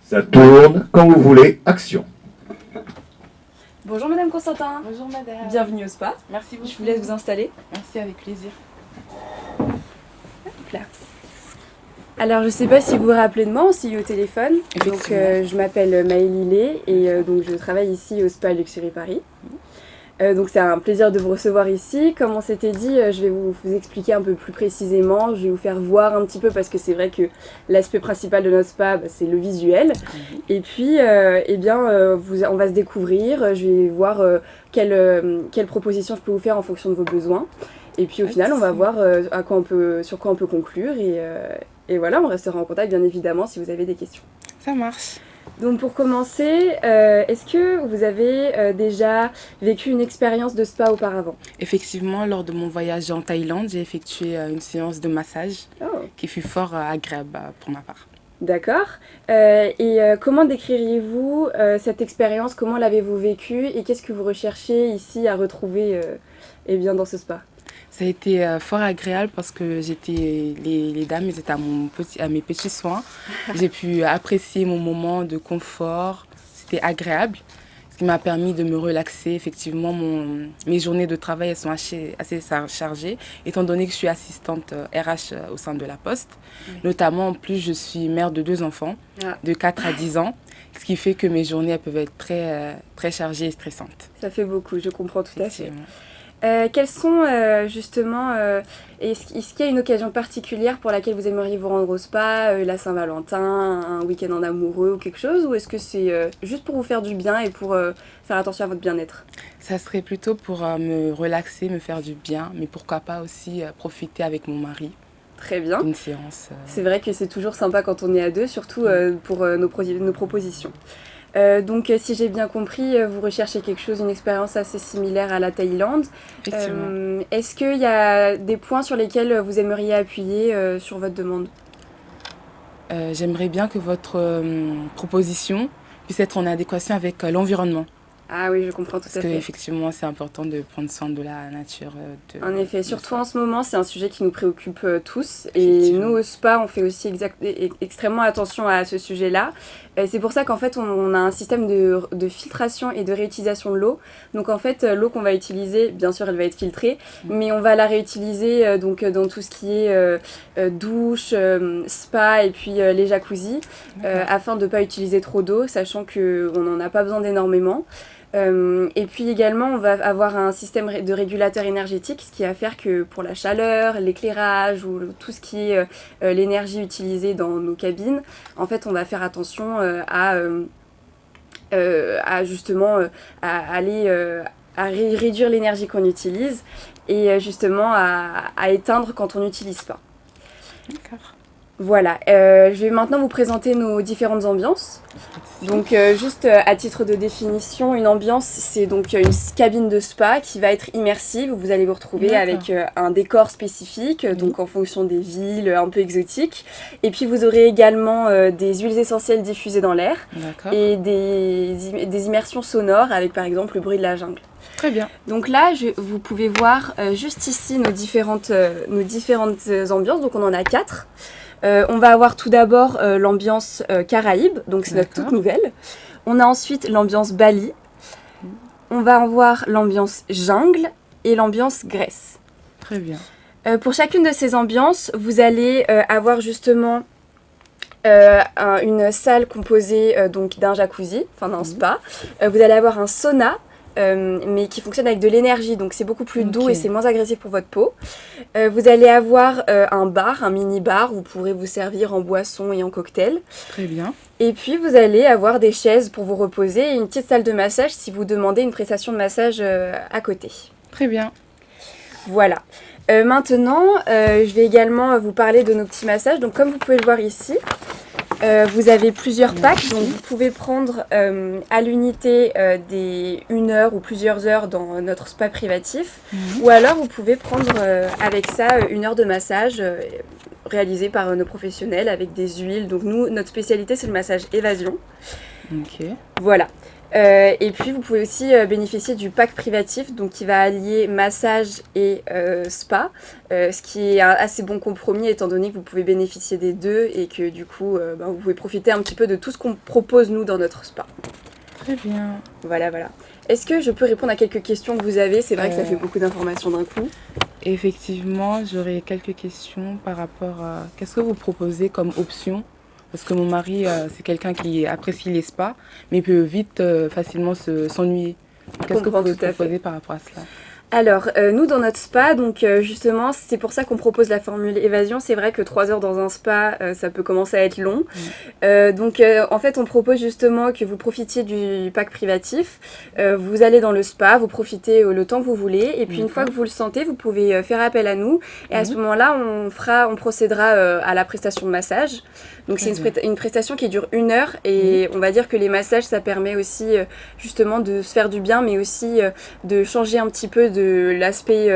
Ça tourne quand vous voulez, action. Bonjour Madame Constantin. Bonjour madame. Bienvenue au spa. Merci beaucoup. Je vous laisse vous installer. Merci, avec plaisir. Hop là. Alors je ne sais pas si vous vous rappelez de moi, on s'est eu au téléphone. Donc Effectivement. je m'appelle Maëlie Lé et donc je travaille ici au Spa Luxury Paris. Donc c'est un plaisir de vous recevoir ici. Comme on s'était dit, je vais vous expliquer un peu plus précisément. Je vais vous faire voir un petit peu parce que c'est vrai que l'aspect principal de notre spa, c'est le visuel. Et puis, on va se découvrir. Je vais voir quelles propositions je peux vous faire en fonction de vos besoins. Et puis au final, on va voir sur quoi on peut conclure. Et voilà, on restera en contact bien évidemment si vous avez des questions. Ça marche. Donc pour commencer, est-ce que vous avez déjà vécu une expérience de spa auparavant ? Effectivement, lors de mon voyage en Thaïlande, j'ai effectué une séance de massage qui fut fort agréable pour ma part. D'accord. Comment décririez-vous cette expérience ? Comment l'avez-vous vécue ? Et qu'est-ce que vous recherchez ici à retrouver dans ce spa ? Ça a été fort agréable parce que les dames étaient à mes petits soins. J'ai pu apprécier mon moment de confort. C'était agréable, ce qui m'a permis de me relaxer. Effectivement, mes journées de travail elles sont assez chargées, étant donné que je suis assistante RH au sein de la Poste. Oui. Notamment, en plus, je suis mère de 2 enfants, de 4 à 10 ans, ce qui fait que mes journées elles peuvent être très chargées et stressantes. Ça fait beaucoup, je comprends tout à fait. Quelles sont est-ce qu'il y a une occasion particulière pour laquelle vous aimeriez vous rendre au spa, la Saint-Valentin, un week-end en amoureux ou quelque chose, ou est-ce que c'est juste pour vous faire du bien et pour faire attention à votre bien-être ? Ça serait plutôt pour me relaxer, me faire du bien, mais pourquoi pas aussi profiter avec mon mari. Très bien. Une séance. C'est vrai que c'est toujours sympa quand on est à deux, surtout pour nos propositions. Donc, si j'ai bien compris, vous recherchez quelque chose, une expérience assez similaire à la Thaïlande. Est-ce qu'il y a des points sur lesquels vous aimeriez appuyer sur votre demande ? J'aimerais bien que votre proposition puisse être en adéquation avec l'environnement. Ah oui, je comprends tout à fait. Parce qu'effectivement, c'est important de prendre soin de la nature. En effet, surtout en ce moment, c'est un sujet qui nous préoccupe tous. Et nous, au spa, on fait aussi extrêmement attention à ce sujet-là. C'est pour ça qu'en fait, on a un système de filtration et de réutilisation de l'eau. Donc en fait, l'eau qu'on va utiliser, bien sûr, elle va être filtrée, mais on va la réutiliser dans tout ce qui est douche, spa et puis les jacuzzis, afin de ne pas utiliser trop d'eau, sachant qu'on n'en a pas besoin d'énormément. Et puis également, on va avoir un système de régulateur énergétique, ce qui va faire que pour la chaleur, l'éclairage ou tout ce qui est l'énergie utilisée dans nos cabines, en fait, on va faire attention à réduire l'énergie qu'on utilise et justement à éteindre quand on n'utilise pas. D'accord. Voilà, je vais maintenant vous présenter nos différentes ambiances. Donc juste à titre de définition, une ambiance c'est donc une cabine de spa qui va être immersive. Vous allez vous retrouver avec un décor spécifique, donc en fonction des villes un peu exotiques. Et puis vous aurez également des huiles essentielles diffusées dans l'air et des immersions sonores avec par exemple le bruit de la jungle. Très bien. Donc là, vous pouvez voir juste ici nos différentes ambiances, donc on en a 4. On va avoir tout d'abord l'ambiance Caraïbes, donc c'est notre toute nouvelle. On a ensuite l'ambiance Bali. On va avoir l'ambiance jungle et l'ambiance Grèce. Très bien. Pour chacune de ces ambiances, vous allez avoir justement une salle composée donc d'un jacuzzi, enfin d'un spa. Vous allez avoir un sauna. Mais qui fonctionne avec de l'énergie, donc c'est beaucoup plus doux et c'est moins agressif pour votre peau. Vous allez avoir un bar, un mini-bar, où vous pourrez vous servir en boisson et en cocktail. Très bien. Et puis vous allez avoir des chaises pour vous reposer et une petite salle de massage si vous demandez une prestation de massage à côté. Très bien. Voilà. Maintenant, je vais également vous parler de nos petits massages. Donc comme vous pouvez le voir ici, vous avez plusieurs packs, donc vous pouvez prendre à l'unité des 1 heure ou plusieurs heures dans notre spa privatif, ou alors vous pouvez prendre avec ça 1 heure de massage réalisé par nos professionnels avec des huiles. Donc nous, notre spécialité c'est le massage évasion. Ok. Voilà. Et puis vous pouvez aussi bénéficier du pack privatif, donc qui va allier massage et spa, ce qui est un assez bon compromis étant donné que vous pouvez bénéficier des deux et que du coup vous pouvez profiter un petit peu de tout ce qu'on propose nous dans notre spa. Très bien. Voilà. Est-ce que je peux répondre à quelques questions que vous avez? C'est vrai que ça fait beaucoup d'informations d'un coup. Effectivement, j'aurais quelques questions par rapport à qu'est-ce que vous proposez comme option? Parce que mon mari, c'est quelqu'un qui apprécie les spas, mais il peut vite facilement s'ennuyer. Qu'est-ce que vous pouvez proposer par rapport à cela? Alors, nous, dans notre spa, donc justement, c'est pour ça qu'on propose la formule évasion. C'est vrai que 3 heures dans un spa, ça peut commencer à être long. Donc, en fait, on propose justement que vous profitiez du pack privatif. Vous allez dans le spa, vous profitez le temps que vous voulez. Et puis, une fois que vous le sentez, vous pouvez faire appel à nous. Et à ce moment-là, on procédera à la prestation de massage. Donc, c'est une prestation qui dure 1 heure. Et on va dire que les massages, ça permet aussi justement de se faire du bien, mais aussi de changer un petit peu de l'aspect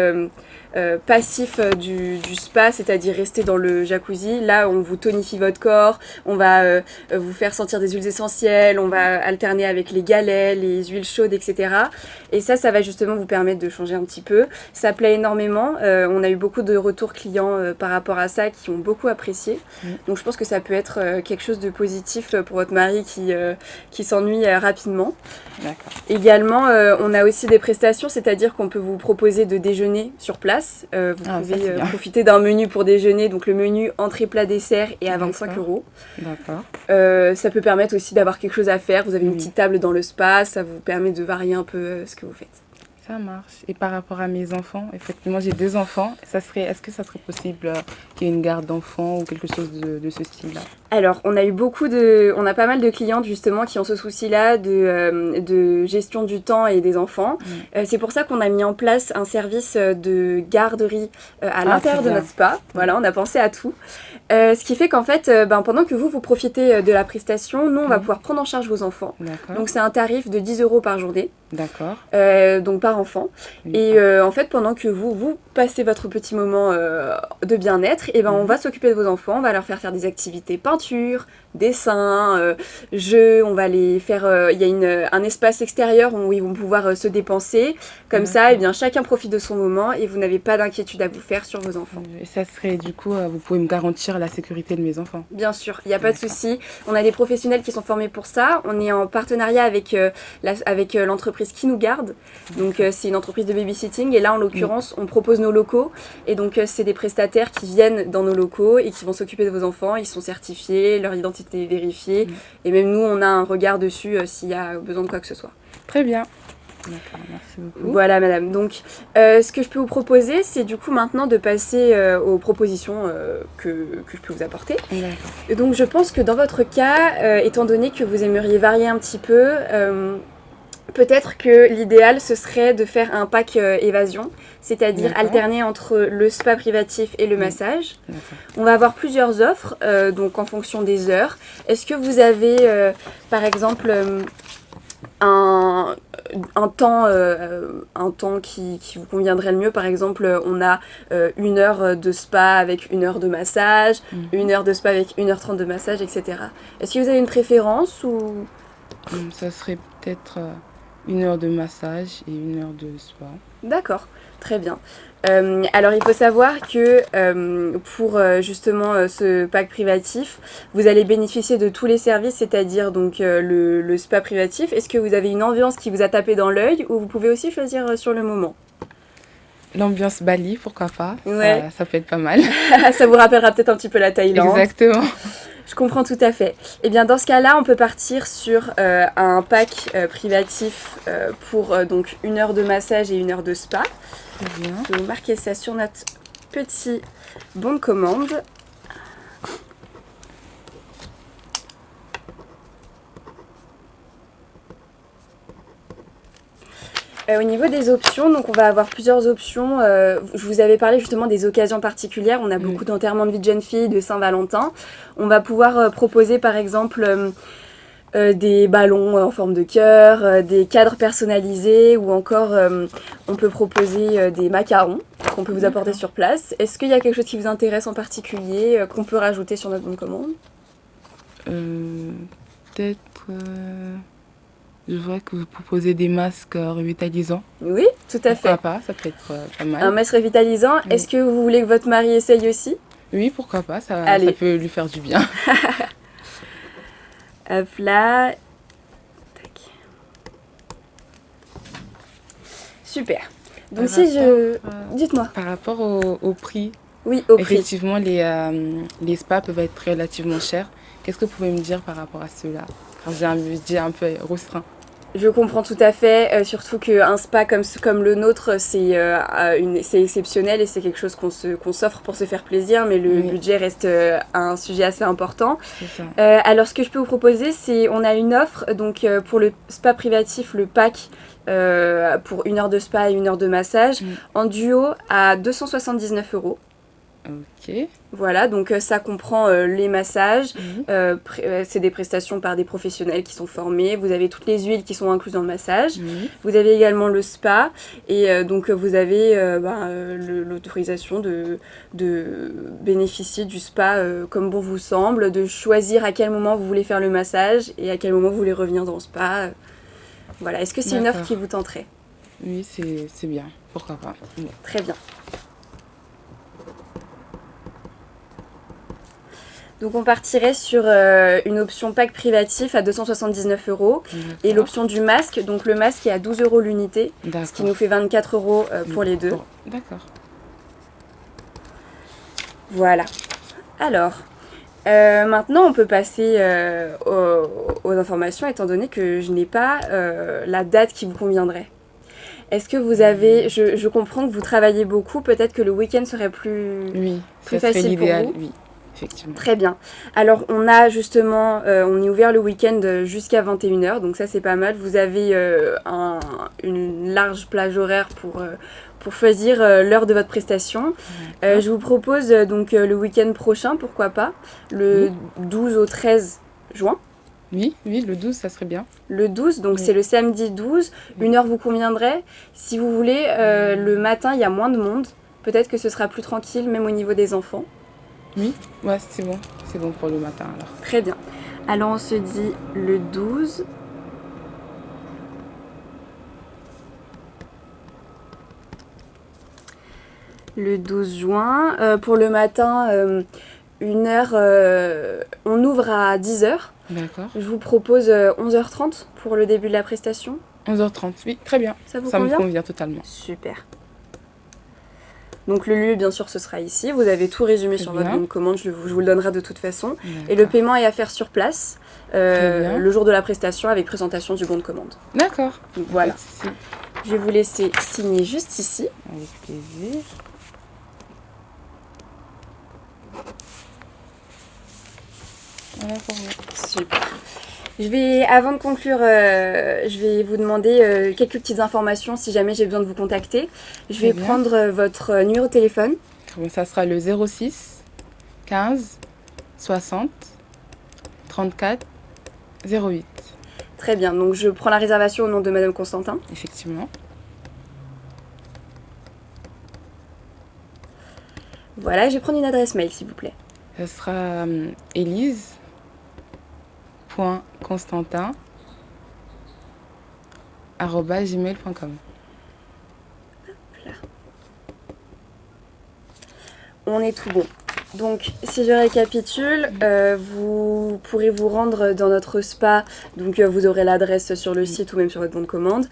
passif du spa, c'est-à-dire rester dans le jacuzzi. Là, on vous tonifie votre corps, on va vous faire sentir des huiles essentielles, on va alterner avec les galets, les huiles chaudes, etc. Et ça va justement vous permettre de changer un petit peu. Ça plaît énormément. On a eu beaucoup de retours clients par rapport à ça qui ont beaucoup apprécié. Donc je pense que ça peut être quelque chose de positif pour votre mari qui s'ennuie rapidement. D'accord. Également, on a aussi des prestations, c'est-à-dire qu'on peut vous proposer de déjeuner sur place. Vous pouvez profiter d'un menu pour déjeuner, donc le menu entrée, plat, dessert est à 25 €. D'accord. Ça peut permettre aussi d'avoir quelque chose à faire. Vous avez une petite table dans le spa, ça vous permet de varier un peu ce que vous faites. Ça marche. Et par rapport à mes enfants, effectivement, j'ai 2 enfants. Est-ce que ça serait possible qu'il y ait une garde d'enfants ou quelque chose de ce style-là? Alors, on a pas mal de clientes justement qui ont ce souci-là de gestion du temps et des enfants. C'est pour ça qu'on a mis en place un service de garderie à l'intérieur de notre spa. Voilà, on a pensé à tout. Ce qui fait qu'en fait, pendant que vous profitez de la prestation, nous, on va pouvoir prendre en charge vos enfants. D'accord. Donc, c'est un tarif de 10 € par journée. D'accord. Donc par enfant. Et en fait, pendant que vous passez votre petit moment de bien-être, et on va s'occuper de vos enfants, on va leur faire des activités peinture, dessin, jeux, on va les faire... Il y a un espace extérieur où ils vont pouvoir se dépenser. Comme ça, chacun profite de son moment et vous n'avez pas d'inquiétude à vous faire sur vos enfants. Et ça serait du coup, vous pouvez me garantir la sécurité de mes enfants? Bien sûr, il n'y a pas de souci. On a des professionnels qui sont formés pour ça. On est en partenariat avec l'entreprise Qui nous garde. Donc c'est une entreprise de babysitting et là en l'occurrence on propose nos locaux et donc c'est des prestataires qui viennent dans nos locaux et qui vont s'occuper de vos enfants. Ils sont certifiés, leur identité est vérifiée et même nous on a un regard dessus s'il y a besoin de quoi que ce soit. Très bien. D'accord, merci beaucoup. Voilà madame, donc ce que je peux vous proposer c'est du coup maintenant de passer aux propositions que je peux vous apporter. Et donc je pense que dans votre cas, étant donné que vous aimeriez varier un petit peu, peut-être que l'idéal ce serait de faire un pack évasion, c'est-à-dire alterner entre le spa privatif et le massage. On va avoir plusieurs offres, donc en fonction des heures. Est-ce que vous avez par exemple un temps qui vous conviendrait le mieux? Par exemple, on a 1 heure de spa avec 1 heure de massage, 1 heure de spa avec 1h30 de massage, etc. Est-ce que vous avez une préférence ou... Ça serait peut-être 1 heure de massage et 1 heure de spa. D'accord, très bien. Alors il faut savoir que pour justement ce pack privatif, vous allez bénéficier de tous les services, c'est-à-dire donc le spa privatif. Est-ce que vous avez une ambiance qui vous a tapé dans l'œil ou vous pouvez aussi choisir sur le moment? L'ambiance Bali, pourquoi pas? Ouais. Ça peut être pas mal. Ça vous rappellera peut-être un petit peu la Thaïlande. Exactement. Je comprends tout à fait. Eh bien, dans ce cas-là, on peut partir sur un pack privatif pour donc 1 heure de massage et 1 heure de spa. Très bien. Je vais vous marquer ça sur notre petit bon de commande. Au niveau des options, donc on va avoir plusieurs options. Je vous avais parlé justement des occasions particulières. On a beaucoup d'enterrements de vie de jeune fille, de Saint-Valentin. On va pouvoir proposer par exemple des ballons en forme de cœur, des cadres personnalisés ou encore on peut proposer des macarons qu'on peut vous apporter sur place. Est-ce qu'il y a quelque chose qui vous intéresse en particulier qu'on peut rajouter sur notre bonne commande? Peut-être je vois que vous proposez des masques revitalisants. Oui, tout à fait. Pourquoi pas, ça peut être pas mal. Un masque revitalisant. Oui. Est-ce que vous voulez que votre mari essaye aussi? Oui, pourquoi pas, ça Allez. peut lui faire du bien. Hop là. Tac. Super. Donc Par si je... rapport, Dites-moi. Par rapport au prix, Oui, au prix. effectivement, les spas peuvent être relativement chers. Qu'est-ce que vous pouvez me dire par rapport à cela? Car j'ai un budget un peu restreint. Je comprends tout à fait, surtout qu'un spa comme le nôtre, c'est exceptionnel et c'est quelque chose qu'on s'offre pour se faire plaisir, mais le Oui. budget reste un sujet assez important. C'est ça. Alors ce que je peux vous proposer, c'est on a une offre, donc pour le spa privatif, le pack pour 1 heure de spa et 1 heure de massage, en duo à 279 €. Ok. Voilà, donc ça comprend les massages, c'est des prestations par des professionnels qui sont formés, vous avez toutes les huiles qui sont incluses dans le massage, vous avez également le spa, et donc vous avez l'autorisation de bénéficier du spa comme bon vous semble, de choisir à quel moment vous voulez faire le massage et à quel moment vous voulez revenir dans le spa. Voilà, est-ce que c'est une offre qui vous tenterait? Oui, c'est bien, pourquoi pas. Oui. Très bien. Donc on partirait sur une option pack privatif à 279 € et l'option du masque, donc le masque est à 12 € l'unité, ce qui nous fait 24 € pour les deux. Bon, d'accord. Voilà. Alors, maintenant on peut passer aux informations étant donné que je n'ai pas la date qui vous conviendrait. Est-ce que vous avez, je comprends que vous travaillez beaucoup, peut-être que le week-end serait plus facile pour vous? Oui. Effectivement. Très bien. Alors on a justement, on est ouvert le week-end jusqu'à 21 h, donc ça c'est pas mal. Vous avez une large plage horaire pour choisir l'heure de votre prestation. Je vous propose donc le week-end prochain, pourquoi pas, le 12 au 13 juin. Oui, le 12, ça serait bien. Le 12, donc c'est le samedi 12. 1 heure vous conviendrait. Si vous voulez, le matin, il y a moins de monde. Peut-être que ce sera plus tranquille, même au niveau des enfants. Oui, ouais, c'est bon pour le matin alors. Très bien. Alors on se dit le 12. Le 12 juin. Pour le matin, 1 heure, on ouvre à 10 h. D'accord. Je vous propose 11h30 pour le début de la prestation. 11h30, oui, très bien. Ça vous Ça convient? me convient totalement. Super. Donc le lieu, bien sûr, ce sera ici. Vous avez tout résumé sur votre bon de commande, je vous le donnerai de toute façon. Et le paiement est à faire sur place, le jour de la prestation, avec présentation du bon de commande. D'accord. Donc voilà. Je vais vous laisser signer juste ici. Avec plaisir. Voilà pour vous. Super. Avant de conclure, je vais vous demander quelques petites informations si jamais j'ai besoin de vous contacter. Je vais prendre votre numéro de téléphone. Ça sera le 06 15 60 34 08. Très bien, donc je prends la réservation au nom de Madame Constantin. Effectivement. Voilà, je vais prendre une adresse mail s'il vous plaît. Ça sera elise.constantin@gmail.com. On est tout bon. Donc, si je récapitule, vous pourrez vous rendre dans notre spa, donc vous aurez l'adresse sur le site ou même sur votre bon de commande,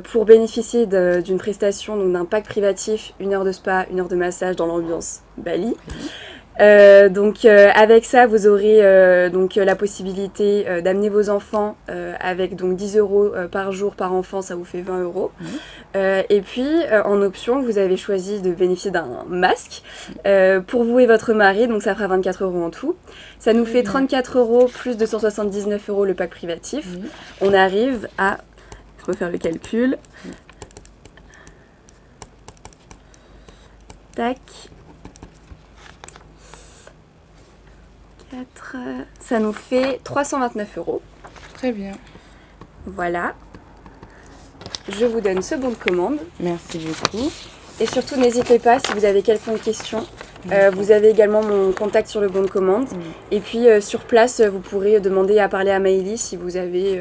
pour bénéficier d'une prestation, donc d'un pack privatif, 1 heure de spa, 1 heure de massage dans l'ambiance Bali. Avec ça, vous aurez la possibilité d'amener vos enfants avec donc 10 € par jour par enfant, ça vous fait 20 €. Et puis, en option, vous avez choisi de bénéficier d'un masque pour vous et votre mari, donc ça fera 24 € en tout. Ça nous fait 34 € plus 279 € le pack privatif. On arrive à, je vais faire le calcul. Tac. Ça nous fait 329 €. Très bien. Voilà. Je vous donne ce bon de commande. Merci beaucoup. Et surtout, n'hésitez pas, si vous avez quelconque question, Vous avez également mon contact sur le bon de commande. Et puis sur place, vous pourrez demander à parler à Maëlie si vous avez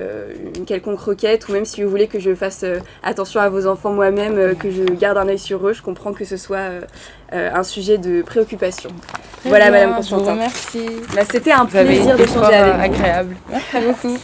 une quelconque requête ou même si vous voulez que je fasse attention à vos enfants moi-même, que je garde un œil sur eux. Je comprends que ce soit un sujet de préoccupation. Très voilà, bien, Madame Constantin. Merci. C'était un Vous avez plaisir été d'échanger fort avec vous. agréable. Merci beaucoup.